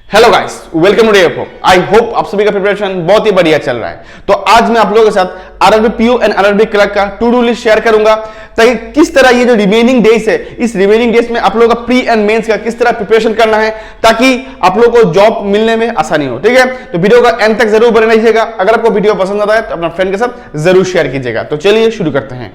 Hello guys, welcome today. I hope आप सभी का प्रिपरेशन बहुत ही बढ़िया चल रहा है। तो आज मैं आप लोगों के साथ RRB PO and RRB clerk का टू डू लिस्ट शेयर करूंगा, ताकि किस तरह ये जो रिमेनिंग डेज है, इस रिमेनिंग डेज में आप लोगों का प्री एंड मेंस का किस तरह प्रिपरेशन करना है, ताकि आप लोगों को जॉब मिलने में आसानी हो। ठीक है, तो वीडियो का एंड तक जरूर बने रहिएगा। अगर आपको वीडियो पसंद आता है तो अपना फ्रेंड के साथ जरूर शेयर कीजिएगा। तो चलिए शुरू करते हैं।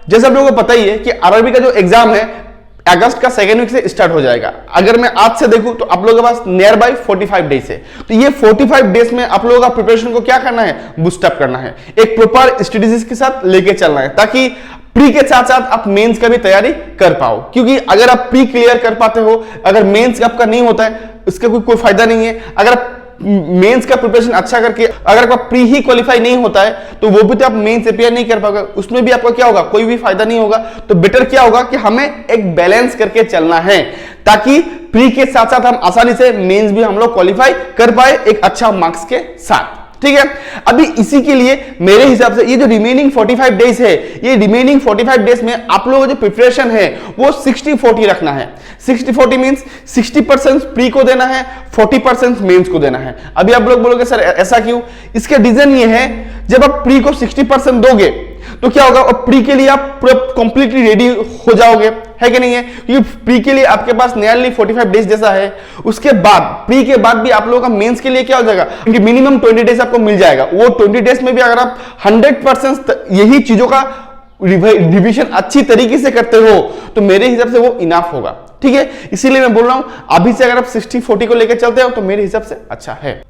जैसे आप लोगों को पता ही है कि आरआरबी का जो एग्जाम है अगस्त का सेकेंड वीक से स्टार्ट हो जाएगा। अगर मैं आज से देखूं तो आप लोगों के पास नियर बाय 45 डेज है। तो ये 45 डेज में आप लोगों का प्रिपरेशन को क्या करना है, बूस्टअप करना है, एक प्रॉपर स्ट्रेटेजीज के साथ लेके चलना है, ताकि प्री के साथ साथ आप मेंस का भी तैयारी कर पाओ। क्योंकि अगर आप प्री क्लियर कर पाते हो, अगर मेंस आपका नहीं होता है, इसका कोई फायदा नहीं है। अगर आप मेंस का प्रिपरेशन अच्छा करके अगर आपका प्री ही क्वालिफाई नहीं होता है, तो वो भी तो आप मेंस अपियर नहीं कर पाओगे, उसमें भी आपका क्या होगा, कोई भी फायदा नहीं होगा। तो बेटर क्या होगा कि हमें एक बैलेंस करके चलना है, ताकि प्री के साथ साथ हम आसानी से मेंस भी हम लोग क्वालिफाई कर पाए एक अच्छा मार्क्स के साथ। ठीक है, अभी इसी के लिए मेरे हिसाब से ये जो रिमेनिंग 45 डेज है, ये रिमेनिंग 45 डेज में आप लोगों का जो प्रिपरेशन है वो 60-40 रखना है। 60-40 मींस 60% प्री को देना है, 40% मेंस को देना है। अभी आप लोग बोलोगे सर ऐसा क्यों? इसका रीजन ये है, जब आप प्री को 60% दोगे तो क्या होगा, और प्री के लिए आप पूरा कंप्लीटली रेडी हो जाओगे, है कि नहीं है? क्योंकि प्री के लिए आपके पास नियरली 45 डेज जैसा है। उसके बाद प्री के बाद भी आप लोगों का मेंस के लिए क्या हो जाएगा, क्योंकि मिनिमम 20 डेज आपको मिल जाएगा। वो 20 डेज में भी अगर आप 100% यही चीजों का रिवीजन अच्छी तरीके से करते हो, तो मेरे हिसाब से वो इनफ होगा। ठीक है, इसीलिए मैं बोल रहा हूं अभी से अगर आप 60-40 को लेकर चलते हो तो मेरे हिसाब से अच्छा है।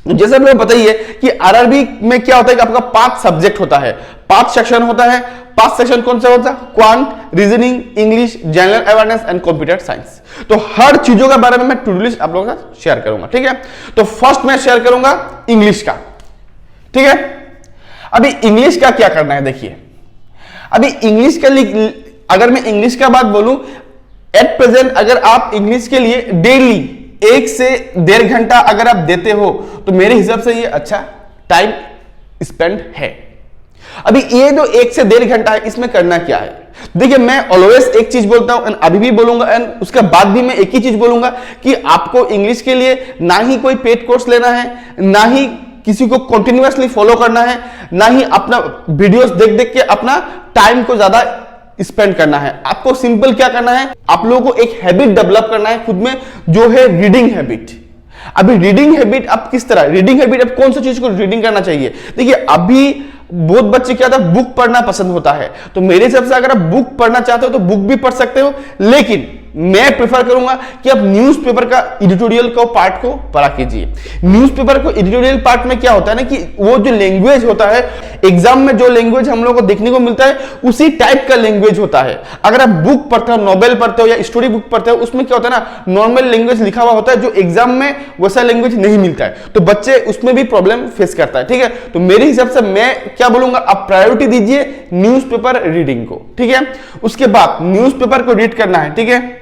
जैसे आपको पता ही है कि आरआरबी में क्या होता है कि आपका 5 सब्जेक्ट होता है, 5 सेक्शन होता है। 5 सेक्शन कौन सा होता है? Quant, reasoning, English, general awareness and computer science. तो हर चीजों के बारे में मैं टू डू लिस्ट आप लोगों के साथ शेयर करूंगा। ठीक है, तो फर्स्ट मैं शेयर करूंगा इंग्लिश का। ठीक है, अभी इंग्लिश का क्या करना है, देखिए अभी इंग्लिश के लिए अगर मैं इंग्लिश का बात बोलूं, एट प्रेजेंट अगर आप इंग्लिश के लिए डेली 1 से 1.5 घंटा अगर आप देते हो, तो मेरे हिसाब से ये अच्छा टाइम स्पेंड है। अभी ये जो 1 से 1.5 घंटा है, इसमें करना क्या है? देखिए, मैं ऑलवेज एक चीज बोलता हूं एंड अभी भी बोलूंगा एंड उसके बाद भी मैं एक ही चीज बोलूंगा कि आपको इंग्लिश के लिए ना ही कोई पेड कोर्स लेना है, ना ही किसी को कंटिन्यूअसली फॉलो करना है, ना ही अपना वीडियोस देख देख के अपना टाइम को ज्यादा स्पेंड करना है। आपको सिंपल क्या करना है, आप लोगों को एक हैबिट डेवलप करना है खुद में, जो है रीडिंग हैबिट। अभी रीडिंग हैबिट आप किस तरह, रीडिंग हैबिट आप कौन सी चीज को रीडिंग करना चाहिए? देखिए, अभी बहुत बच्चे क्या होता है, बुक पढ़ना पसंद होता है। तो मेरे हिसाब से अगर आप बुक पढ़ना चाहते हो तो बुक भी पढ़ सकते हो, लेकिन मैं प्रेफर करूंगा कि आप न्यूज़पेपर का एडिटोरियल को पार्ट को पढ़ा कीजिए। न्यूज़पेपर को एडिटोरियल पार्ट में क्या होता है ना, कि वो जो लैंग्वेज होता है, एग्जाम में जो लैंग्वेज हम लोग को देखने को मिलता है उसी टाइप का लैंग्वेज होता है। अगर आप बुक पढ़ते हो, नॉवेल पढ़ते हो या स्टोरी बुक पढ़ते हो, उसमें क्या होता है ना, नॉर्मल लैंग्वेज लिखा हुआ होता है, जो एग्जाम में वैसा लैंग्वेज नहीं मिलता है, तो बच्चे उसमें भी प्रॉब्लम फेस करता है। ठीक है, तो मेरे हिसाब से मैं क्या बोलूंगा, आप प्रायोरिटी दीजिए न्यूज़पेपर रीडिंग को। ठीक है, उसके बाद न्यूज़पेपर को रीड करना है। ठीक है,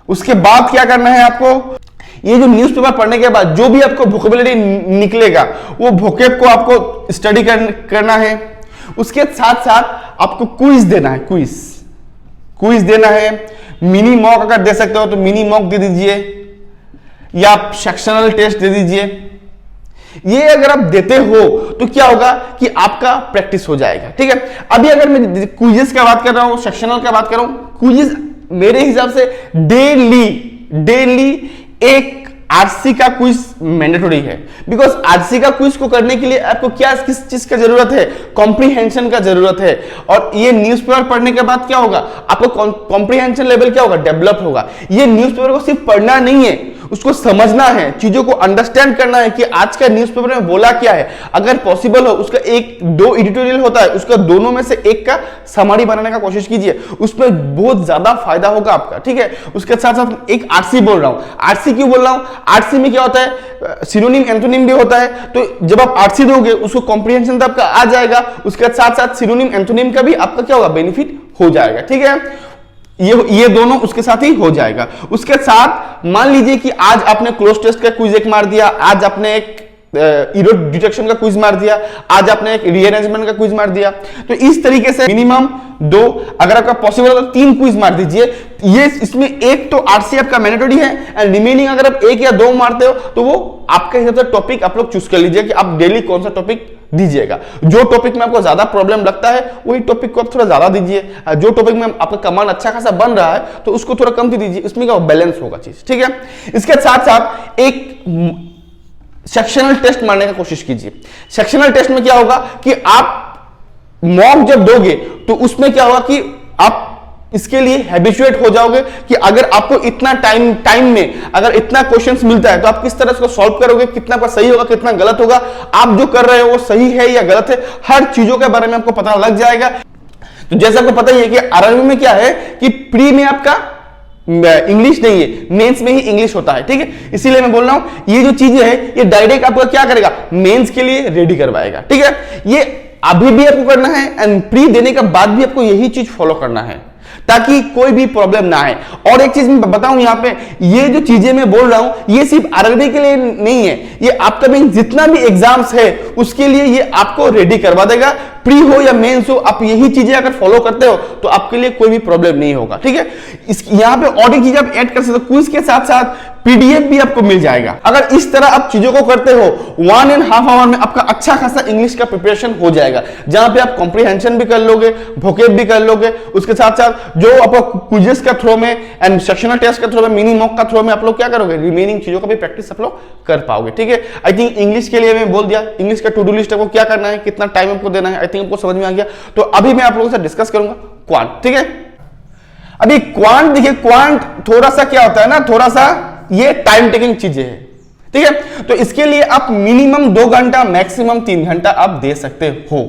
उसके बाद क्या करना है आपको, ये जो न्यूज़पेपर पढ़ने के बाद जो भी आपको वोकैबुलरी निकलेगा, वो वोकैब को आपको स्टडी करना है। उसके साथ साथ आपको क्विज देना है, क्विज देना है। मिनी मॉक अगर दे सकते हो तो मिनी मॉक दे दीजिए, या आप सेक्शनल टेस्ट दे दीजिए। ये अगर आप देते हो तो क्या होगा कि आपका प्रैक्टिस हो जाएगा। ठीक है, अभी अगर मैं क्विजेस का बात कर रहा हूं, सेक्शनल का बात कर रहा हूं, क्विजेस मेरे हिसाब से डेली एक आरसी का क्विज मैंडेटरी है। बिकॉज आरसी का क्विज को करने के लिए आपको क्या किस चीज का जरूरत है, कॉम्प्रीहेंशन का जरूरत है। और ये न्यूज़पेपर पढ़ने के बाद क्या होगा, आपको कॉम्प्रीहेंशन लेवल क्या होगा, डेवलप होगा। ये न्यूज़पेपर को सिर्फ पढ़ना नहीं है, उसको समझना है, चीजों को अंडरस्टैंड करना है कि आज का न्यूज़पेपर में बोला क्या है। अगर पॉसिबल हो उसका 1-2 एडिटोरियल होता है, उसका दोनों में से एक का समरी बनाने का कोशिश कीजिए, उसमें बहुत ज्यादा फायदा होगा आपका। ठीक है, उसके साथ साथ एक आरसी बोल रहा हूं। आरसी क्यों बोल रहा हूं, आरसी में क्या होता है, सिनोनिम एंटोनिम भी होता है। तो जब आप आरसी दोगे उसको कॉम्प्रीहेंशन तो आपका आ जाएगा, उसके साथ साथ सिनोनिम एंटोनिम का भी आपका क्या होगा, बेनिफिट हो जाएगा। ठीक है, ये दोनों उसके साथ ही हो जाएगा। उसके साथ मान लीजिए कि आज आपने क्लोज टेस्ट का क्विज एक मार दिया, आज आपने एक इरोड डिटेक्शन का क्विज मार दिया, आज आपने एक रीअरेंजमेंट का क्विज मार दिया। तो इस तरीके से मिनिमम 2, अगर आपका पॉसिबल हो तो 3 क्विज मार दीजिए। ये इसमें एक तो आरसी आपका मैंडेटरी है एंड रिमेनिंग अगर आप 1 या 2 मारते हो तो वो आपके हिसाब से टॉपिक आप लोग चूज कर लीजिए कि आप डेली कौन सा टॉपिक दीजिएगा। जो टॉपिक में आपको ज्यादा प्रॉब्लम लगता है वही टॉपिक को आप थोड़ा ज्यादा दीजिए, जो टॉपिक में आपका कमांड अच्छा खासा बन रहा है तो उसको थोड़ा कम दीजिए। इसमें क्या बैलेंस होगा चीज, ठीक है। इसके साथ साथ एक सेक्शनल टेस्ट मारने का कोशिश कीजिए। सेक्शनल टेस्ट में क्या होगा कि आप मॉक जब दोगे तो उसमें क्या होगा कि आप इसके लिए हैबिचुएट हो जाओगे कि अगर आपको इतना टाइम में अगर इतना क्वेश्चंस मिलता है तो आप किस तरह इसको सॉल्व करोगे, कितना का सही होगा कितना गलत होगा, आप जो कर रहे हो वो सही है या गलत है, हर चीजों के बारे में आपको पता लग जाएगा। तो जैसे आपको पता ही है कि आरआरबी में क्या है कि प्री में आपका इंग्लिश नहीं है, मेंस में ही इंग्लिश होता है, ठीक है। इसीलिए मैं बोल रहा हूं ये जो चीजें है ये डायरेक्ट आपको क्या करेगा, मेंस के लिए रेडी करवाएगा, ठीक है। ये अभी भी आपको करना है एंड प्री देने के बाद भी आपको यही चीज फॉलो करना है ताकि कोई भी प्रॉब्लम ना आए। और एक चीज मैं बताऊं यहां पे, ये जो चीजें मैं बोल रहा हूं ये सिर्फ आरआरबी के लिए नहीं है, ये अपकमिंग जितना भी एग्जाम्स है उसके लिए ये आपको रेडी करवा देगा। प्री हो या मेंस हो, आप यही चीजें अगर फॉलो करते हो तो आपके लिए कोई भी प्रॉब्लम नहीं होगा, ठीक है। यहां पे और एक चीज आप ऐड कर सकते हो, क्विज के साथ साथ पीडीएफ भी आपको मिल जाएगा। अगर इस तरह आप चीजों को करते हो 1.5 आवर में आपका अच्छा खासा इंग्लिश का प्रिपरेशन हो जाएगा, जहां पे आप कॉम्प्रिहेंशन भी कर लोगे, वोकैब भी कर लोगे, उसके साथ साथ जो आप क्विजेस का थ्रू में एंड सेक्शनल टेस्ट का थ्रू में, मिनी मॉक का थ्रू में आप लोग क्या करोगे, रिमेनिंग चीजों का भी प्रैक्टिस आप लोग कर पाओगे, ठीक है। आई थिंक इंग्लिश के लिए मैं बोल दिया, इंग्लिश का टू डू लिस्ट आपको क्या करना है, कितना टाइम आपको देना है, आई थिंक आपको समझ में आ गया। तो अभी मैं आप लोगों से डिस्कस करूंगा क्वांट, ठीक है। अभी क्वांट देखिए, क्वांट थोड़ा सा क्या होता है ना, थोड़ा सा ये टाइम टेकिंग चीजें है, ठीक है। तो इसके लिए आप मिनिमम 2 घंटा मैक्सिमम 3 घंटा आप दे सकते हो,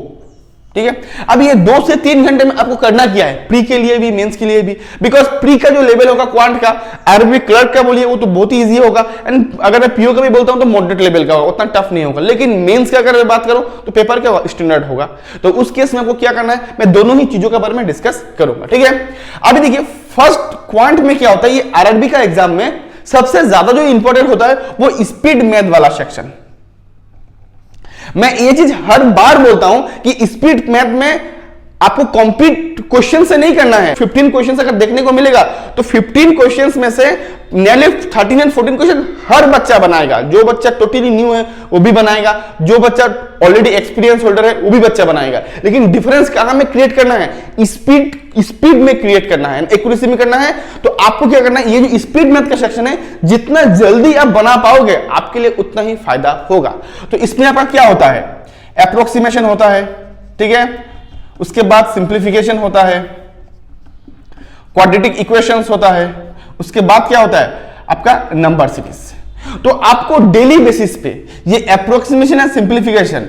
ठीक है। अब ये 2 से 3 घंटे में आपको करना क्या है, प्री के लिए भी मेंस के लिए भी, बिकॉज प्री का जो लेवल होगा क्वांट का, आरबी क्लर्क का बोलिए वो तो बहुत ही इजी होगा एंड अगर मैं पीओ का भी बोलता हूं तो मॉडरेट लेवल का होगा, उतना टफ नहीं होगा। लेकिन मेंस का अगर मैं बात करूं तो पेपर क्या होगा, स्टैंडर्ड होगा। तो उस केस में आपको क्या करना है, मैं दोनों ही चीजों के बारे में डिस्कस करूंगा, ठीक है। अभी देखिए फर्स्ट क्वांट में क्या होता है, ये आरआरबी का एग्जाम में सबसे ज्यादा जो इंपॉर्टेंट होता है वो स्पीड मैथ वाला सेक्शन। मैं ये चीज हर बार बोलता हूं कि स्पीड मैथ में आपको कॉम्प्लीट क्वेश्चन से नहीं करना है। 15 क्वेश्चन अगर देखने को मिलेगा तो 15 क्वेश्चन में से नियरली 13 एंड 14 क्वेश्चन हर बच्चा बनाएगा। जो बच्चा टोटली न्यू है वो भी बनाएगा, जो बच्चा ऑलरेडी एक्सपीरियंस होल्डर है वो भी बच्चा बनाएगा। लेकिन डिफरेंस कहां में क्रिएट करना है, स्पीड में क्रिएट करना है, एक्यूरेसी में करना है। तो आपको क्या करना है, ये जो स्पीड मैथ का सेक्शन है जितना जल्दी आप बना पाओगे आपके लिए उतना ही फायदा होगा। तो इसमें आपका क्या होता है, अप्रोक्सीमेशन होता है, ठीक है। उसके बाद सिंप्लीफिकेशन होता है, क्वाड्रेटिक इक्वेशंस होता है, उसके बाद क्या होता है आपका नंबर सीरीज। तो आपको डेली बेसिस पे ये अप्रोक्सीमेशन एंड सिंप्लीफिकेशन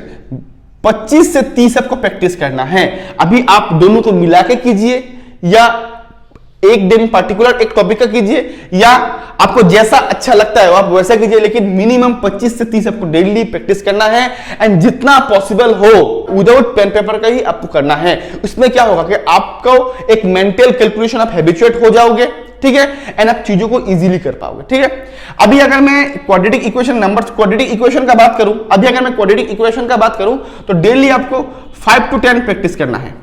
25 से 30 आपको प्रैक्टिस करना है। अभी आप दोनों को मिला के कीजिए या एक दिन पर्टिकुलर एक टॉपिक का कीजिए या आपको जैसा अच्छा लगता है आप वैसा कीजिए, लेकिन मिनिमम 25 से 30 आपको डेली प्रैक्टिस करना है एंड जितना पॉसिबल हो विदाउट पेन पेपर का ही आपको करना है। इसमें क्या होगा कि आपको एक मेंटल कैलकुलेशन आप हैबिचुएट हो जाओगे, ठीक है, एंड आप चीजों को इजीली कर पाओगे, ठीक है। अभी अगर मैं क्वाड्रेटिक इक्वेशन का बात करूं तो डेली आपको 5 to 10 प्रैक्टिस करना है।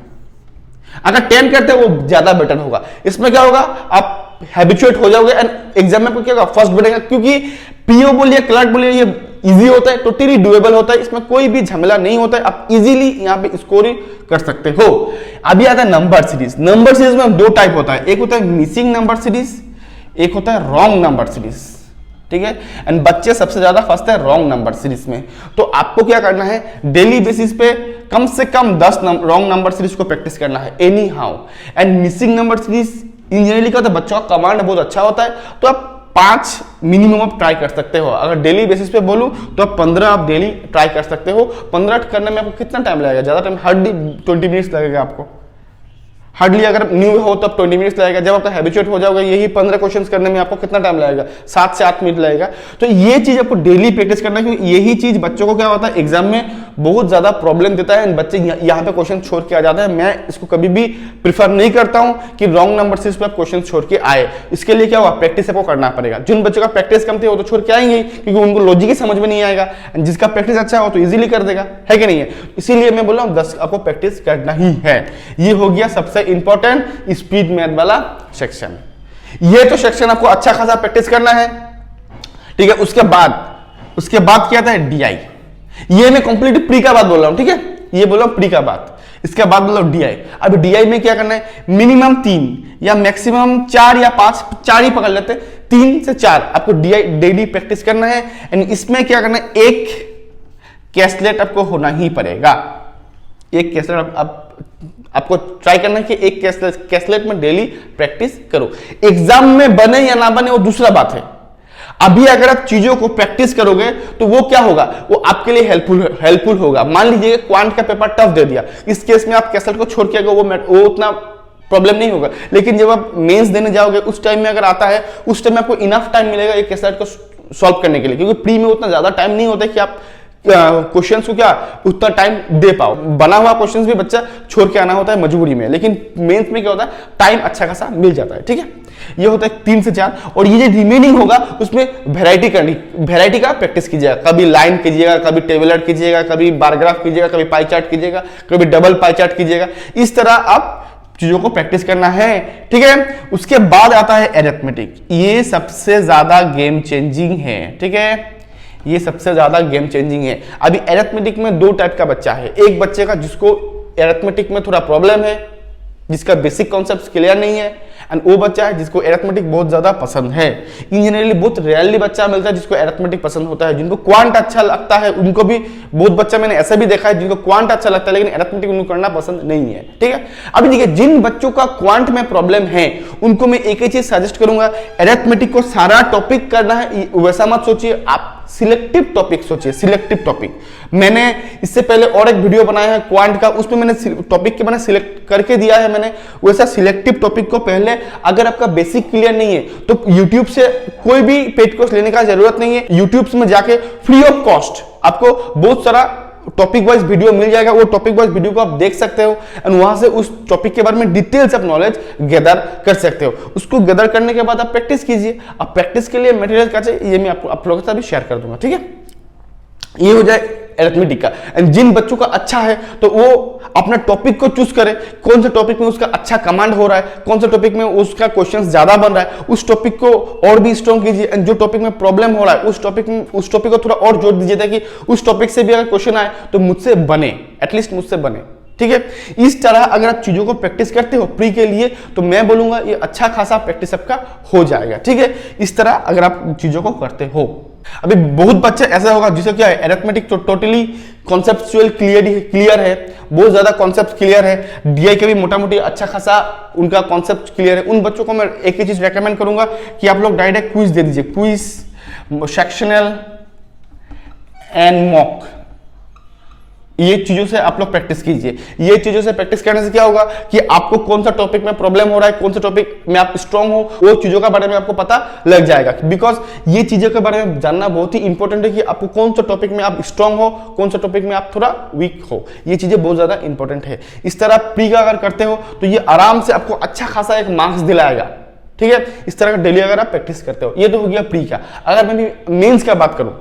अगर 10 करते हैं वो ज्यादा बेटर होगा। इसमें क्या होगा, आप हैबिचुएट हो जाओगे एंड एग्जाम में क्या होगा, फर्स्ट बढ़ेगा, क्योंकि पीओ बोलिए क्लर्क बोलिए ये इजी होता है, टोटली डुएबल होता है, इसमें कोई भी झमेला नहीं होता है, आप इजीली यहां पे स्कोर कर सकते हो। अभी आता है नंबर सीरीज। नंबर सीरीज में 2 टाइप होता है, एक होता है मिसिंग नंबर सीरीज, एक होता है रॉन्ग नंबर सीरीज, ठीक है। एंड बच्चे सबसे ज्यादा फंसते हैं रॉन्ग नंबर सीरीज में। तो आपको क्या करना है, डेली बेसिस पे कम से कम 10 रॉन्ग नंबर सीरीज को प्रैक्टिस करना है any how. And missing number series engineering का तो बच्चों का कमांड बहुत अच्छा होता है, तो आप 5 मिनिमम आप ट्राई कर सकते हो। अगर डेली बेसिस पे बोलूं तो आप 15 आप डेली ट्राई कर सकते हो। 15 करने में आपको कितना टाइम लगेगा, ज्यादा टाइम, हार्डली 20 मिनट्स लगेगा आपको। हार्डली अगर न्यू हो तो 20 मिनट्स लगेगा। जब आपका हैबिचुएट हो जाओगे यही 15 क्वेश्चंस करने में आपको कितना टाइम लगेगा, 7 से 8 मिनट लगेगा। तो ये चीज आपको डेली प्रैक्टिस करना है, क्योंकि यही चीज बच्चों को क्या होता है एग्जाम में बहुत ज्यादा प्रॉब्लम देता है, बच्चे यहाँ पे क्वेश्चन छोड़ के आ जाते हैं। मैं इसको कभी भी प्रिफर नहीं करता हूं कि रॉन्ग नंबर से इस पर क्वेश्चन छोड़ के आए। इसके लिए क्या हुआ, प्रैक्टिस आपको करना पड़ेगा। जिन बच्चों का प्रैक्टिस कम थे वो तो छोड़ के आएंगे क्योंकि उनको लॉजिक ही समझ में नहीं आएगा। जिसका प्रैक्टिस अच्छा हो तो इजीली कर देगा, है कि नहीं है। इसीलिए मैं बोल रहा हूं 10 आपको प्रैक्टिस करना ही है। ये हो गया सबसे इंपॉर्टेंट स्पीड मैथ वाला सेक्शन। ये तो सेक्शन आपको अच्छा खासा प्रैक्टिस करना है, ठीक है। उसके बाद क्या आता है, डीआई। ये मैं कंप्लीट प्री का बात बोल रहा हूं, ठीक है, ये बोल रहा हूं प्री का बात। इसके बाद मतलब डीआई। अब डीआई में क्या करना है, मिनिमम 3 या मैक्सिमम 4 या 5, 4 ही पकड़ लेते हैं, 3 से 4 आपको डीआई डेली प्रैक्टिस करना है। एंड इसमें क्या करना है, एक कैसलेट आपको होना ही पड़ेगा। एक कैसलेट आपको ट्राई करना है कि एक कैसलेट में डेली प्रैक्टिस करो। एग्जाम में बने या ना बने वो दूसरा बात है। अभी अगर आप चीजों को प्रैक्टिस करोगे तो वो क्या होगा, वो आपके लिए हेल्पफुल होगा। मान लीजिए क्वांट का पेपर टफ दे दिया, इस केस में आप कैसलेट को छोड़ के वो उतना प्रॉब्लम नहीं होगा। लेकिन जब आप मेंस देने जाओगे उस टाइम में अगर आता है, उस टाइम में आपको इनफ टाइम मिलेगा एक कैसलेट को सॉल्व करने के लिए, क्योंकि प्री में उतना ज्यादा टाइम नहीं होता कि आप क्वेश्चंस को क्या उतना टाइम दे पाओ। बना हुआ क्वेश्चंस भी बच्चा छोड़ के आना होता है मजबूरी में, लेकिन मेंस में क्या होता है, टाइम अच्छा खासा मिल जाता है, ठीक है। ये होता है 3 से 4। और ये जो रिमेनिंग होगा उसमें वेराइटी का प्रैक्टिस कीजिएगा। कभी लाइन कीजिएगा, कभी टेबलर कीजिएगा, कभी बार ग्राफ कीजिएगा, कभी पाई चार्ट कीजिएगा, कभी डबल पाई चार्ट कीजिएगा। इस तरह आप चीजों को प्रैक्टिस करना है, ठीक है। उसके बाद आता है एरिथमेटिक। ये सबसे ज्यादा गेम चेंजिंग है, ठीक है, ये सबसे ज्यादा गेम चेंजिंग है। अभी एरिथमेटिक में 2 टाइप का बच्चा है। एक बच्चे का जिसको एरिथमेटिक में थोड़ा प्रॉब्लम है, जिसका बेसिक कॉन्सेप्ट क्लियर नहीं है, एंड वो बच्चा है जिसको एरिथमेटिक बहुत ज्यादा पसंद है। इन जनरली बहुत रेयरली बच्चा मिलता है जिसको एरिथमेटिक पसंद होता है। जिनको क्वांट अच्छा लगता है उनको भी बहुत बच्चा मैंने ऐसा भी देखा है जिनको क्वांट अच्छा लगता है लेकिन एरिथमेटिक उनको करना पसंद नहीं है, ठीक है। अभी देखिए, जिन बच्चों का क्वांट में प्रॉब्लम है उनको मैं एक ही चीज सजेस्ट करूंगा, एरिथमेटिक को सारा टॉपिक करना है वैसा मत सोचिए, आप सिलेक्टिव टॉपिक सोचिए, सिलेक्टिव टॉपिक। मैंने इससे पहले और एक वीडियो बनाया है क्वांट का, उसमें मैंने टॉपिक के मैंने सिलेक्ट करके दिया है मैंने। वैसा सिलेक्टिव टॉपिक को पहले, अगर आपका बेसिक क्लियर नहीं है तो YouTube से कोई भी पेड कोर्स लेने का जरूरत नहीं है। YouTube में जाके फ्री ऑफ कॉस्ट आपको बहुत सारा टॉपिक वाइज वीडियो मिल जाएगा। वो टॉपिक वाइज वीडियो को आप देख सकते हो एंड वहां से उस टॉपिक के बारे में डिटेल्स आप नॉलेज गैदर कर सकते हो। उसको गैदर करने के बाद आप प्रैक्टिस कीजिए। अब प्रैक्टिस के लिए मटेरियल क्या चाहिए ये मैं आप लोगों के साथ भी शेयर कर दूंगा, ठीक है। ये हो जाए एरिथमेटिक का। एंड जिन बच्चों का अच्छा है तो वो अपना टॉपिक को चूज करे, कौन सा टॉपिक में उसका अच्छा कमांड हो रहा है, कौन सा टॉपिक में उसका क्वेश्चंस ज्यादा बन रहा है, उस टॉपिक को और भी स्ट्रॉन्ग कीजिए। एंड जो टॉपिक में प्रॉब्लम हो रहा है उस टॉपिक को थोड़ा और जोर दीजिए ताकि उस टॉपिक से भी अगर क्वेश्चन आए तो मुझसे बने, एटलीस्ट मुझसे बने, ठीक है। इस तरह अगर आप चीजों को प्रैक्टिस करते हो प्री के लिए तो मैं बोलूंगा ये अच्छा खासा प्रैक्टिस आपका हो जाएगा, ठीक है। इस तरह अगर आप चीजों को करते हो। अभी बहुत बच्चे ऐसा होगा जिसे क्या है, एरिथमेटिक तो टोटली कॉन्सेप्चुअल क्लियर है, बहुत ज्यादा कॉन्सेप्ट क्लियर है, डीआई के भी मोटा मोटी अच्छा खासा उनका कॉन्सेप्ट क्लियर है। उन बच्चों को मैं एक ही चीज रेकमेंड करूंगा कि आप लोग डायरेक्ट क्विज दे दीजिए, क्विज, सेक्शनल एंड मॉक। ये चीजों से आप लोग प्रैक्टिस कीजिए। ये चीजों से प्रैक्टिस करने से क्या होगा कि आपको कौन सा टॉपिक में प्रॉब्लम हो रहा है, कौन सा टॉपिक में आप स्ट्रांग हो, वो चीजों के बारे में आपको पता लग जाएगा। बिकॉज ये चीजों के बारे में जानना बहुत ही इंपॉर्टेंट है कि आपको कौन सा टॉपिक में आप स्ट्रांग हो, कौन सा टॉपिक में आप थोड़ा वीक हो। ये चीजें बहुत ज्यादा इंपॉर्टेंट है। इस तरह प्री का अगर करते हो तो ये आराम से आपको अच्छा खासा एक मार्क्स दिलाएगा, ठीक है। इस तरह का डेली अगर आप प्रैक्टिस करते हो। ये तो हो गया प्री का। अगर मैं मेंस का बात करूं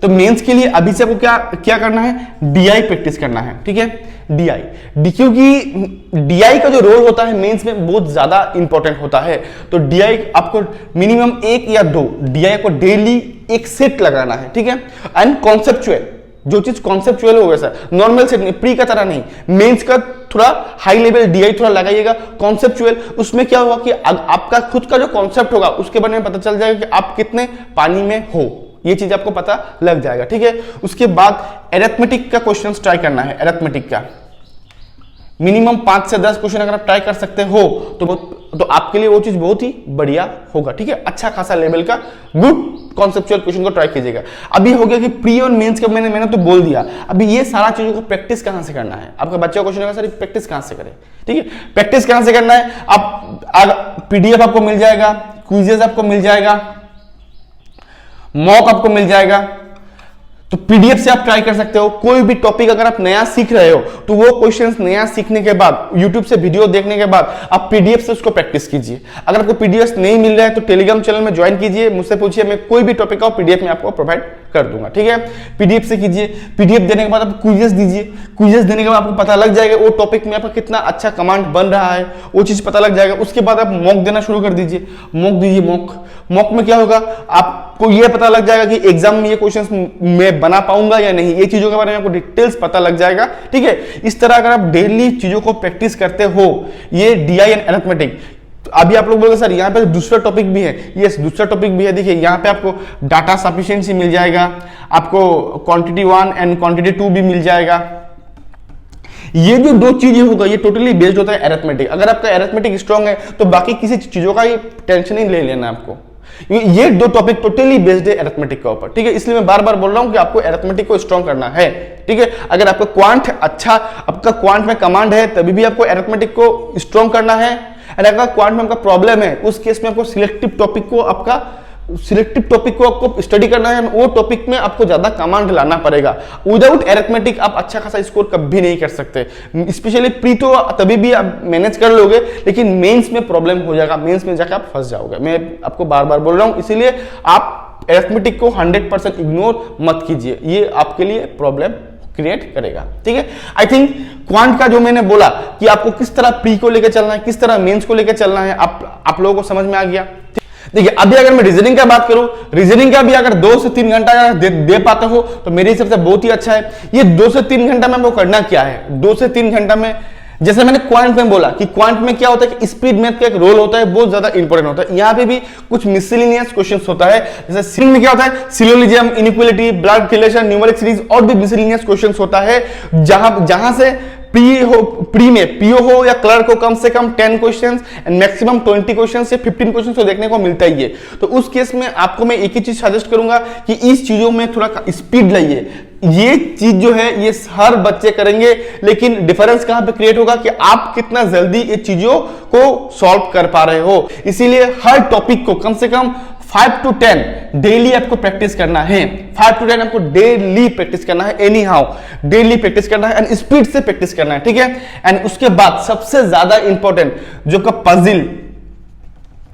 तो मेंस के लिए अभी से आपको क्या करना है, डीआई प्रैक्टिस करना है, ठीक है। डीआई क्योंकि डीआई का जो रोल होता है मेंस में बहुत ज्यादा इंपॉर्टेंट होता है। तो डीआई आपको मिनिमम 1 या 2 डीआई को डेली एक सेट लगाना है, ठीक है। एंड कॉन्सेप्चुअल, जो चीज कॉन्सेप्चुअल हो वैसा, नॉर्मल सेट नहीं, प्री का तरह नहीं। मेंस का थोड़ा हाई लेवल डीआई थोड़ा लगाइएगा, कॉन्सेप्चुअल। उसमें क्या होगा कि आपका खुद का जो कॉन्सेप्ट होगा उसके बारे में पता चल जाएगा कि आप कितने पानी में हो, ये चीज आपको पता लग जाएगा, ठीक है। उसके बाद एरिथमेटिक का क्वेश्चन ट्राई करना है। एरिथमेटिक का मिनिमम 5 से 10 क्वेश्चन अगर आप ट्राई कर सकते हो तो आपके लिए वो चीज बहुत ही बढ़िया होगा, ठीक है। अच्छा खासा लेवल का गुड कॉन्सेप्चुअल क्वेश्चन को ट्राई कीजिएगा। अभी हो गया कि प्री और मेंस का मैंने तो बोल दिया। अभी ये सारा चीजों को प्रैक्टिस कहां से करना है, आपका बच्चा क्वेश्चन का सारी प्रैक्टिस कहां से करे, ठीक है। प्रैक्टिस कहां से करना है, आप पीडीएफ आपको मिल जाएगा, क्विजेस आपको मिल जाएगा, मॉक आपको मिल जाएगा, तो पीडीएफ से आप ट्राई कर सकते हो। कोई भी टॉपिक अगर आप नया सीख रहे हो तो वो क्वेश्चंस नया सीखने के बाद, यूट्यूब से वीडियो देखने के बाद आप पीडीएफ से उसको प्रैक्टिस कीजिए। अगर आपको पीडीएफ नहीं मिल रहा है तो टेलीग्राम चैनल में ज्वाइन कीजिए, मुझसे पूछिए, मैं कोई भी टॉपिक का पीडीएफ में आपको प्रोवाइड कर दूंगा, ठीक है। पीडीएफ से कीजिए, पीडीएफ देने के बाद आप क्विजेस दीजिए, क्विजेस देने के बाद आपको पता लग जाएगा वो टॉपिक में आपका कितना अच्छा कमांड बन रहा है, वो चीज पता लग जाएगा। उसके बाद आप मॉक देना शुरू कर दीजिए, मॉक दीजिए। मॉक में क्या होगा, आपको ये पता लग जाएगा कि एग्जाम में ये क्वेश्चंस मैं बना पाऊंगा या नहीं, ये चीजों के बारे में आपको डिटेल्स पता लग जाएगा, ठीक है। इस तरह अगर आप डेली चीजों को प्रैक्टिस करते हो, ये डीआई एंड अरिथमेटिक। अभी आप लोग बोलोगे सर यहाँ पे दूसरा टॉपिक भी है, यस दूसरा टॉपिक भी है। देखिए यहाँ पे आपको डाटा सफिशिएंसी मिल जाएगा, आपको क्वांटिटी 1 एंड क्वांटिटी 2 भी मिल जाएगा। ये जो दो चीजें होगा ये टोटली बेस्ड होता है अरिथमेटिक। अगर आपका अरिथमेटिक स्ट्रांग है तो बाकी किसी चीजों का ये टेंशन नहीं ले लेना आपको। ये दो टॉपिक टोटली बेस्ड है अरिथमेटिक के ऊपर, ठीक है। इसलिए मैं बार बार बोल रहा हूं कि आपको अरिथमेटिक को स्ट्रांग करना है, ठीक है। अगर आपका क्वांट अच्छा, आपका क्वांट में कमांड है तभी भी आपको अरिथमेटिक को स्ट्रांग करना है। और अगर क्वांट में आपका प्रॉब्लम है उस केस में आपको सिलेक्टिव टॉपिक को आपको स्टडी करना है, वो टॉपिक में आपको ज्यादा कमांड लाना पड़ेगा। विदाउट अरिथमेटिक आप अच्छा खासा स्कोर कभी नहीं कर सकते। स्पेशली प्री तो तभी भी आप मैनेज कर लोगे, लेकिन मेंस में प्रॉब्लम हो जाएगा, मेंस में जाकर आप फंस जाओगे। मैं आपको बार बार बोल रहा हूं, इसीलिए आप अरिथमेटिक को 100% इग्नोर मत कीजिए, ये आपके लिए प्रॉब्लम क्रिएट करेगा, ठीक है। आई थिंक क्वांट का जो मैंने बोला कि आपको किस तरह प्री को लेकर चलना है, किस तरह मेंस को लेकर चलना है, आप लोगों को समझ में आ गया। देखिए अभी अगर मैं रीजनिंग का बात करूं, रीजनिंग का भी अगर 2 से 3 घंटा अगर दे पाते हो तो मेरे हिसाब से बहुत ही अच्छा है। ये 2 से 3 घंटा में आपको करना क्या है, 2 से 3 घंटा में, जैसे मैंने क्वांट में बोला कि क्वांट में क्या होता है कि स्पीड मैथ का एक रोल होता है, बहुत ज्यादा इंपॉर्टेंट होता है। यहाँ पे भी कुछ मिसलेनियस क्वेश्चंस होता है, जैसे सिंग में क्या होता है, syllogism, inequality, blood relation, numeric series और भी मिसलेनियस क्वेश्चंस होता है। जहां से प्री में पीओ हो या क्लर्क हो, कम से कम 10 क्वेश्चंस एंड मैक्सिमम 20 क्वेश्चंस या 15 क्वेश्चंस तो देखने को मिलता ही है। तो उस केस में आपको मैं एक ही चीज सजेस्ट करूंगा कि इस चीजों में थोड़ा स्पीड लाइए। ये चीज जो है ये हर बच्चे करेंगे, लेकिन डिफरेंस कहां पे क्रिएट होगा कि आप कितना जल्दी ये चीजों को सॉल्व कर पा रहे हो। इसीलिए हर टॉपिक को कम से कम 5 to 10 डेली आपको प्रैक्टिस करना है। 5 to 10 आपको डेली प्रैक्टिस करना है, एनी हाउ डेली प्रैक्टिस करना है एंड स्पीड से प्रैक्टिस करना है, ठीक है। एंड उसके बाद सबसे ज्यादा इंपॉर्टेंट जो का पजल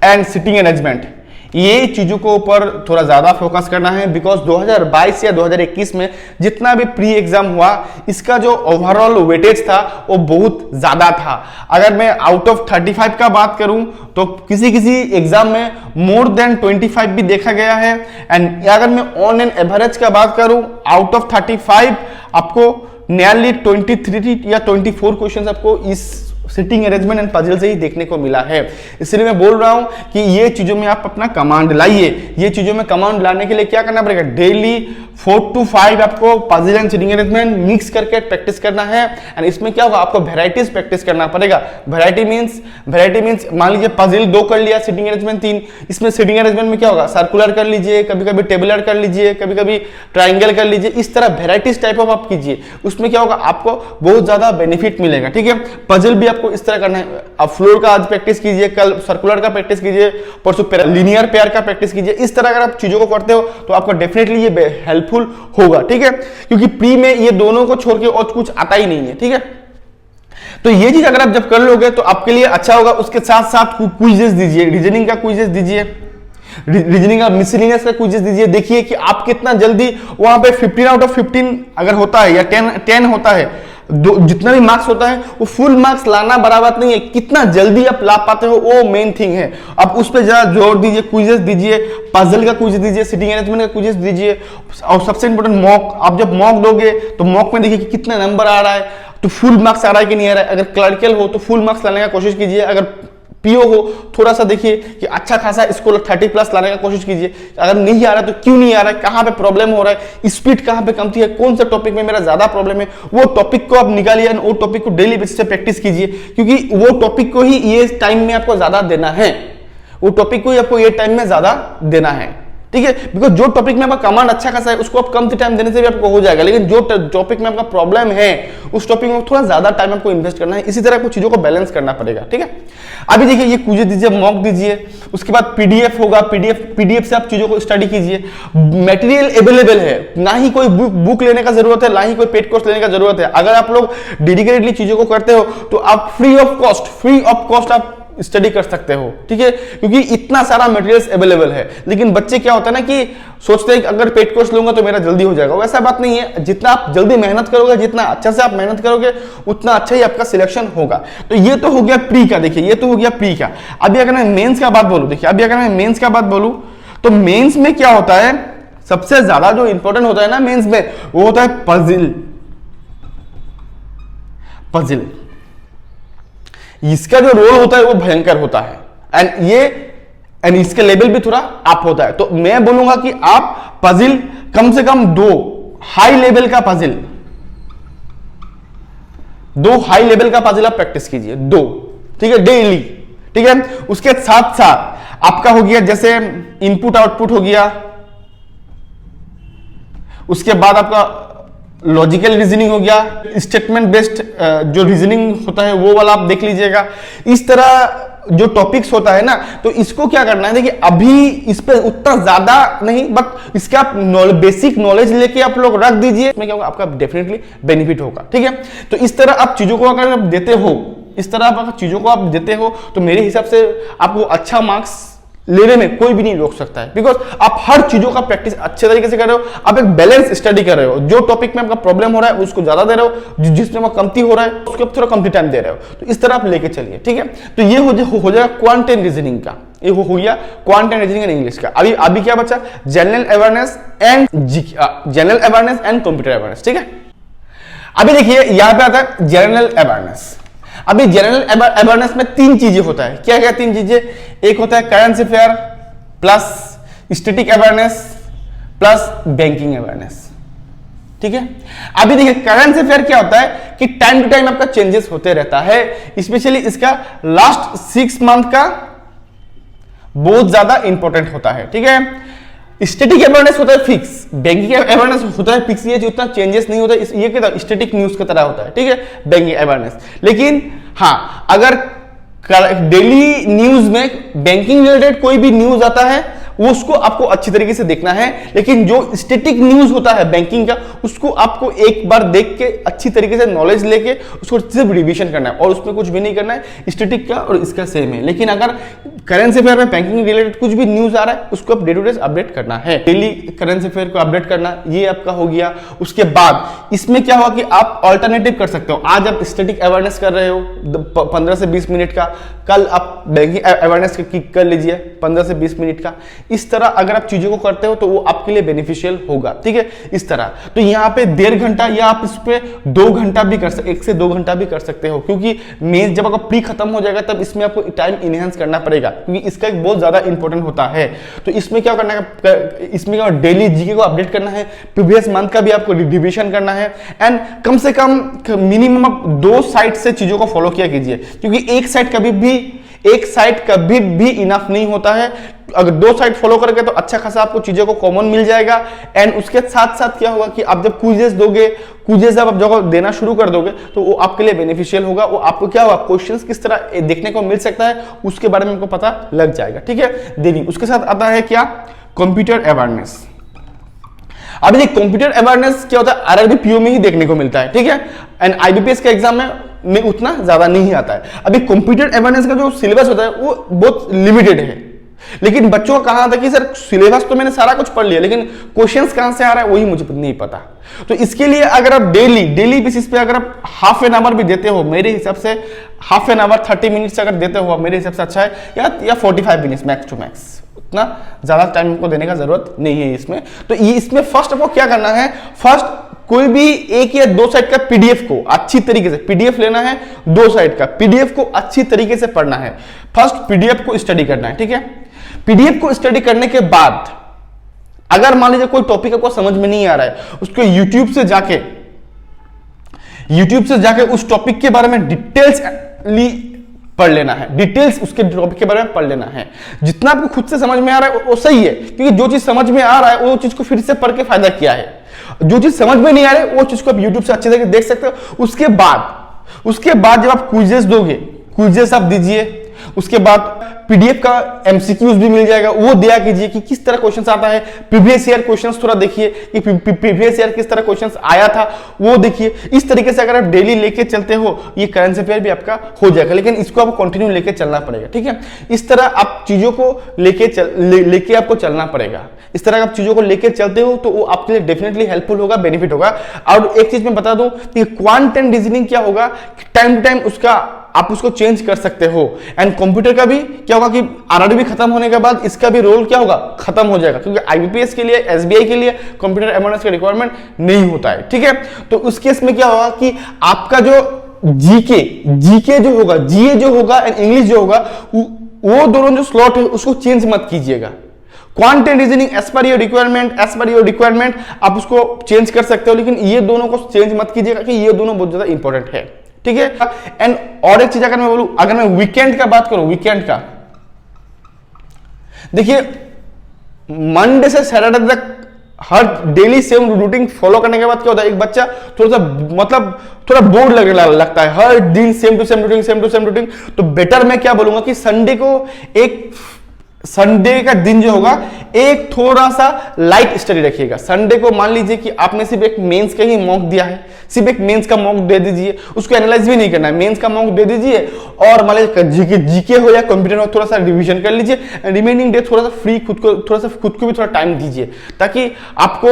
एंड सिटिंग अरेंजमेंट, ये चीजों को ऊपर थोड़ा ज्यादा फोकस करना है। बिकॉज 2022 या 2021 में जितना भी प्री एग्जाम हुआ, इसका जो ओवरऑल वेटेज था वो बहुत ज्यादा था। अगर मैं आउट ऑफ 35 का बात करूं तो किसी किसी एग्जाम में मोर देन 25 भी देखा गया है। एंड अगर मैं ऑन एन एवरेज का बात करूं, आउट ऑफ 35 आपको नियरली 23 या 24 क्वेश्चन आपको इस सिटिंग अरेंजमेंट एंड पजल से ही देखने को मिला है। इसलिए मैं बोल रहा हूं कि ये चीजों में आप अपना कमांड लाइए। ये चीजों में कमांड लाने के लिए क्या करना पड़ेगा, डेली 4 to 5 आपको puzzle and sitting arrangement mix करके प्रैक्टिस करना है। एंड इसमें क्या होगा, आपको वेराइटीज प्रैक्टिस करना पड़ेगा। वेराइटी मींस मान लीजिए पजल 2 कर लिया, सिटिंग अरेंजमेंट 3। इसमें सिटिंग अरेंजमेंट में क्या होगा, सर्कुलर कर लीजिए, कभी कभी टेबुलर कर लीजिए, कभी कभी ट्राइंगल कर लीजिए। इस तरह वेराइटीज टाइप ऑफ आप कीजिए, उसमें क्या होगा, आपको बहुत ज्यादा बेनिफिट मिलेगा, ठीक है। पजल भी आपको इस तरह करना है। आप फ्लोर का आज प्रैक्टिस कीजिए, कल सर्कुलर का प्रैक्टिस कीजिए, परसों लीनियर पेयर का प्रैक्टिस कीजिए। इस तरह अगर आप चीजों को करते हो तो आपको डेफिनेटली ये हेल्पफुल होगा, ठीक है। क्योंकि प्री में ये दोनों को छोड़ के और कुछ आता ही नहीं है, ठीक है। तो ये चीज अगर आप जब कर लोगे तो आपके लिए अच्छा होगा। उसके साथ साथ क्विजेस दीजिए, रीजनिंग का क्विजेस दीजिए, रीजनिंग का मिसलेनियस का क्विजेस दीजिए। देखिए कि आप कितना जल्दी वहां पे 15 आउट ऑफ 15 अगर होता है या 10 होता है, जितना भी मार्क्स होता है वो फुल मार्क्स लाना बराबर नहीं है, कितना जल्दी आप ला पाते हो वो मेन थिंग है। अब उस पर जरा जोर दीजिए, क्विजेस दीजिए, पजल का क्विज दीजिए, सिटिंग अरेंजमेंट का क्विजेस दीजिए। और सबसे इंपॉर्टेंट मॉक, आप जब मॉक दोगे तो मॉक में देखिए कि कितना नंबर आ रहा है, तो फुल मार्क्स आ रहा है कि नहीं आ रहा है। अगर क्लर्कल हो तो फुल मार्क्स लाने का कोशिश कीजिए, अगर पीओ हो थोड़ा सा देखिए कि अच्छा खासा इसको 30+ लाने का कोशिश कीजिए। अगर नहीं आ रहा तो क्यों नहीं आ रहा है, कहां पे प्रॉब्लम हो रहा है, स्पीड कहां पे कमती है, कौन सा टॉपिक में मेरा ज्यादा प्रॉब्लम है, वो टॉपिक को आप निकालिए और वो टॉपिक को डेली बेसिस पे प्रैक्टिस कीजिए। क्योंकि वो टॉपिक को ही ये टाइम में आपको ज्यादा देना है, वो टॉपिक को ही आपको ये टाइम में ज्यादा देना है, ठीक है, बिकॉज जो टॉपिक में आपका कमांड अच्छा खासा है उसको आप कम टाइम देने से भी आपको हो जाएगा, लेकिन जो टॉपिक में आपका प्रॉब्लम है उस टॉपिक में थोड़ा ज्यादा टाइम आपको इन्वेस्ट करना है। इसी तरह आपको चीजों को बैलेंस करना पड़ेगा। ठीक है, अभी देखिए ये क्विज दीजिए, मॉक दीजिए, उसके बाद पीडीएफ होगा, पीडीएफ से आप चीजों को स्टडी कीजिए। मटेरियल अवेलेबल है, ना ही कोई बुक लेने का जरूरत है, ना ही कोई पेड कोर्स लेने का जरूरत है। अगर आप लोग डेडिकेटेडली चीजों को करते हो तो आप फ्री ऑफ कॉस्ट आप स्टडी कर सकते हो। ठीक है, क्योंकि इतना सारा मटेरियल्स अवेलेबल है। लेकिन बच्चे क्या होता है ना कि सोचते हैं कि अगर पेड कोर्स लूंगा तो मेरा जल्दी हो जाएगा। वैसा बात नहीं है, जितना आप जल्दी मेहनत करोगे, जितना अच्छा से आप मेहनत करोगे, उतना अच्छा ही आपका सिलेक्शन होगा। तो ये तो हो गया प्री का, देखिए ये तो हो गया प्री का। अभी अगर मैं मेंस का बात बोलूं, देखिए अभी अगर मैं मेंस का बात बोलूं तो मेंस में क्या होता है, सबसे ज्यादा जो इंपॉर्टेंट होता है ना मेंस में, वो होता है पजल। इसका जो रोल होता है वो भयंकर होता है, एंड इसका लेवल भी थोड़ा अप होता है। तो मैं बोलूंगा कि आप पजल कम से कम 2 हाई लेवल का पजल आप प्रैक्टिस कीजिए, 2। ठीक है, डेली। ठीक है, उसके साथ साथ आपका हो गया जैसे इनपुट आउटपुट हो गया, उसके बाद आपका लॉजिकल रीजनिंग हो गया, स्टेटमेंट बेस्ड जो रीजनिंग होता है वो वाला आप देख लीजिएगा। इस तरह जो टॉपिक्स होता है ना, तो इसको क्या करना है, देखिए अभी इस पे उतना ज्यादा नहीं, बट इसका आप बेसिक नॉलेज लेके आप लोग रख दीजिए, इसमें क्या होगा, आपका डेफिनेटली बेनिफिट होगा। ठीक है, तो इस तरह आप चीजों को अगर आप देते हो, तो मेरे हिसाब से आपको अच्छा मार्क्स लेने में कोई भी नहीं रोक सकता है, बिकॉज आप हर चीजों का प्रैक्टिस अच्छे तरीके से कर रहे हो। आप एक बैलेंस स्टडी कर रहे हो, जो टॉपिक में आपका प्रॉब्लम हो रहा है उसको ज्यादा दे रहे हो, जिसमें वो कमती हो रहा है उसको थोड़ा कमती टाइम दे रहे हो। तो इस तरह आप लेके चलिए। ठीक है, तो ये हो जाएगा क्वांटिटेटिव रीजनिंग का, ये हो गया क्वांटिटेटिव रीजनिंग एंड इंग्लिश का। अभी क्या बचा, general awareness and computer awareness. ठीक है, अभी देखिए यहां पे आता है जनरल अवेयरनेस। अभी जनरल अवेयरनेस में 3 चीजें होता है। क्या 3 चीजें, एक होता है current affair plus static awareness plus banking awareness. ठीक है, अभी देखिए करंट अफेयर क्या होता है कि टाइम टू टाइम आपका चेंजेस होते रहता है, स्पेशली इसका लास्ट 6 मंथ का बहुत ज्यादा इंपॉर्टेंट होता है। ठीक है, स्टैटिक अवेयरनेस होता है फिक्स, बैंकिंग अवेयरनेस होता है फिक्स, ये उतना चेंजेस नहीं होता, ये क्या स्टैटिक न्यूज की तरह होता है। ठीक है, बैंकिंग अवेयरनेस। लेकिन हाँ, अगर डेली न्यूज में बैंकिंग रिलेटेड कोई भी न्यूज आता है वो उसको आपको अच्छी तरीके से देखना है, लेकिन जो स्टैटिक न्यूज होता है बैंकिंग का उसको आपको एक बार देख के अच्छी तरीके से नॉलेज लेके उसको सिर्फ रिवीजन करना है और उसमें कुछ भी नहीं करना है। स्टैटिक का और इसका सेम है, लेकिन अगर करेंट अफेयर में बैंकिंग रिलेटेड कुछ भी न्यूज आ रहा है उसको आप डे टू डे अपडेट करना है, डेली करेंट अफेयर को अपडेट करना, ये आपका हो गया। उसके बाद इसमें क्या होगा कि आप ऑल्टरनेटिव कर सकते हो। आज आप स्टैटिक अवेयरनेस कर रहे हो 15 से 20 मिनट का, कल आप बैंकिंग अवेयरनेस कर लीजिए 15 से 20 मिनट का। इस तरह अगर आप चीजों को करते हो तो वो आपके लिए बेनिफिशियल होगा। ठीक है, इस तरह तो यहाँ पे 1.5 घंटा या आप इस पे 2 घंटा भी कर सकते, 1 से 2 घंटा भी कर सकते हो, क्योंकि मेंस जब आपका प्री खत्म हो जाएगा तब इसमें आपको टाइम इनहेंस करना पड़ेगा, क्योंकि इसका एक बहुत ज्यादा इंपॉर्टेंट होता है। तो इसमें क्या करना है, इसमें क्या डेली जीके को अपडेट करना है, प्रीवियस मंथ का भी आपको रिविजन करना है, एंड कम से कम मिनिमम आप 2 साइट से चीजों को फॉलो किया कीजिए, क्योंकि एक साइट कभी भी इनफ नहीं होता है। अगर 2 साइट फॉलो करोगे तो अच्छा खासा आपको चीजों को कॉमन मिल जाएगा। एंड उसके साथ साथ क्या होगा कि आप जब क्विजेस दोगे, क्विजेस जब आप जब देना शुरू कर दोगे तो वो आपके लिए बेनिफिशियल होगा। वो आपको क्या होगा, क्वेश्चंस किस तरह देखने को मिल सकता है उसके बारे में आपको पता लग जाएगा। ठीक है, देनी उसके साथ आता है क्या, कंप्यूटर अवेयरनेस। अभी देखिए कंप्यूटर अवेयरनेस क्या होता है, आरआरबी पीओ में ही देखने को मिलता है। ठीक है, एंड आईबीपीएस के एग्जाम में उतना ज्यादा नहीं आता है। अभी कंप्यूटर अवेयरनेस का जो सिलेबस होता है वो बहुत लिमिटेड है, लेकिन बच्चों का कहा था कि सर सिलेबस तो मैंने सारा कुछ पढ़ लिया, लेकिन क्वेश्चंस कहां से आ रहा है वही मुझे नहीं पता। तो इसके लिए अगर आप डेली बेसिस पे अगर आप हाफ एन आवर भी देते हो, मेरे हिसाब से हाफ एन आवर 30 मिनट्स अगर देते हो मेरे हिसाब से अच्छा है, या 45 मिनट्स मैक्स टू मैक्स, उतना ज्यादा टाइम को देने का जरूरत नहीं है इसमें। तो ये इसमें फर्स्ट आपको क्या करना है, फर्स्ट कोई भी 1 या 2 साइड का पीडीएफ को अच्छी तरीके से पीडीएफ लेना है, 2 साइड का पीडीएफ को अच्छी तरीके से पढ़ना है। फर्स्ट पीडीएफ को स्टडी करना है। ठीक है, पीडीएफ को स्टडी करने के बाद अगर मान लीजिए कोई टॉपिक आपको समझ में नहीं आ रहा है, उसको यूट्यूब से जाके उस टॉपिक के बारे में डिटेल्स पढ़ लेना है, डिटेल्स उसके टॉपिक के बारे में पढ़ लेना है। जितना आपको खुद से समझ में आ रहा है वो सही है, क्योंकि जो चीज समझ में आ रहा है वो चीज को फिर से पढ़ के फायदा क्या है। जो चीज समझ में नहीं आ रही है वो चीज को आप यूट्यूब से अच्छे से देख सकते हो। उसके बाद जब आप क्विजेस दोगे, क्विजेस आप दीजिए, उसके बाद पीडीएफ का एमसीक्यूज भी मिल जाएगा, वो दिया कीजिए कि किस तरह क्वेश्चंस आता है। प्रीवियस ईयर क्वेश्चंस थोड़ा देखिए कि प्रीवियस ईयर किस तरह क्वेश्चंस आया था, वो देखिए। इस तरीके से अगर आप डेली लेके चलते हो, ये करंट अफेयर भी आपका हो जाएगा, लेकिन इसको आपको कंटिन्यू लेके चलना पड़ेगा, ठीक है। इस तरह आप चीजों को लेके आपको चलना पड़ेगा। इस तरह आप चीजों को लेके चलते हो तो वो आपके लिए डेफिनेटली हेल्पफुल होगा, बेनिफिट होगा। और एक चीज मैं बता दूं कि क्वांट एंड रीजनिंग क्या होगा, टाइम टू टाइम उसका आप उसको चेंज कर सकते हो। एंड कंप्यूटर का भी क्या होगा कि आरआरबी खत्म होने के बाद इसका भी रोल क्या होगा, खत्म हो जाएगा, क्योंकि आईबीपीएस के लिए, एसबीआई के लिए कंप्यूटर अवेयरनेस का रिक्वायरमेंट नहीं होता है, ठीक है। तो उस केस में क्या होगा कि आपका जो जीके जो होगा, जीए जो होगा एंड इंग्लिश जो होगा, वो दोनों जो स्लॉट है उसको चेंज मत कीजिएगा। Quant and reasoning as per your requirement आप उसको चेंज कर सकते हो, लेकिन ये दोनों को चेंज मत कीजिएगा कि ये दोनों बहुत ज्यादा इंपॉर्टेंट है, ठीक है। एंड और एक चीज अगर मैं बोलूं, अगर मैं वीकेंड का बात करूं, वीकेंड का देखिए, मंडे से सैटरडे तक हर डेली सेम रूटीन फॉलो करने के बाद क्या होता है, एक बच्चा थोड़ा सा मतलब थोड़ा बोर्ड लगने लगता है, हर दिन सेम टू सेम रूटीन। तो बेटर मैं क्या बोलूंगा कि संडे का दिन जो होगा एक थोड़ा सा लाइट स्टडी रखिएगा। संडे को मान लीजिए कि आपने सिर्फ एक मेंस का ही मॉक दिया है, सिर्फ एक मेंस का मॉक दे दीजिए, उसको एनालाइज भी नहीं करना है, मेंस का मॉक दे दीजिए और मान लीजिए जीके हो या कंप्यूटर हो थोड़ा सा रिवीजन कर लीजिए। रिमेनिंग डे थोड़ा सा फ्री खुद को भी थोड़ा टाइम दीजिए, ताकि आपको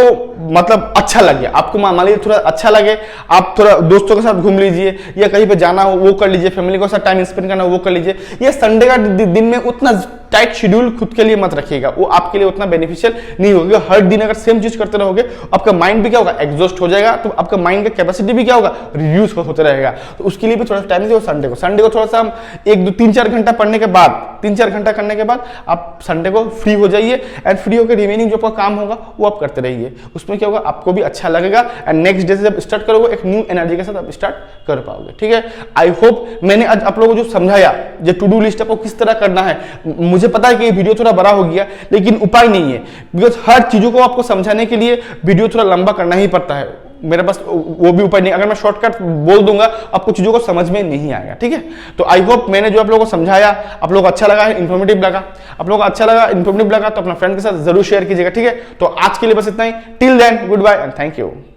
मतलब अच्छा लगे, आपको मान लीजिए थोड़ा अच्छा लगे, आप थोड़ा दोस्तों के साथ घूम लीजिए या कहीं पे जाना हो वो कर लीजिए, फैमिली के साथ टाइम स्पेंड करना हो वो कर लीजिए। ये संडे का दिन में उतना टाइट शेड्यूल खुद के लिए मत रखिएगा, वो आपके लिए उतना बेनिफिशियल नहीं होगा। हर दिन अगर सेम चीज करते रहोगे आपका माइंड भी क्या होगा, एग्जॉस्ट हो जाएगा, तो आपका माइंड का कैपेसिटी भी क्या होगा, रिड्यूस होते रहेगा। तो उसके लिए भी थोड़ा टाइम दीजिए। संडे को थोड़ा सा हम 1-2-3-4 घंटा पढ़ने के बाद, 3-4 घंटा करने के बाद आप संडे को फ्री हो जाइए एंड फ्री होकर रिमेनिंग जो आपका काम होगा वो आप करते रहिए। उसमें क्या होगा, आपको भी अच्छा लगेगा एंड नेक्स्ट डे से जब स्टार्ट करोगे एक न्यू एनर्जी के साथ आप स्टार्ट कर पाओगे, ठीक है। आई होप मैंने आज आप लोगों को जो समझाया, जो टू डू लिस्ट आपको किस तरह करना है, मुझे पता है कि ये वीडियो थोड़ा बड़ा हो गया, लेकिन उपाय नहीं है, बिकॉज हर चीजों को आपको समझाने के लिए वीडियो थोड़ा लंबा करना ही पड़ता है। मेरे पास वो भी उपाय नहीं, अगर मैं शॉर्टकट बोल दूंगा आपको चीजों को समझ में नहीं आएगा, ठीक है। तो आई होप मैंने जो आप लोगों को समझाया आप लोगों को अच्छा लगा है, इन्फॉर्मेटिव लगा, आप लोगों को अच्छा लगा, इन्फॉर्मेटिव लगा तो अपना फ्रेंड के साथ जरूर शेयर कीजिएगा, ठीक है। तो आज के लिए बस इतना ही। Till then goodbye and thank you.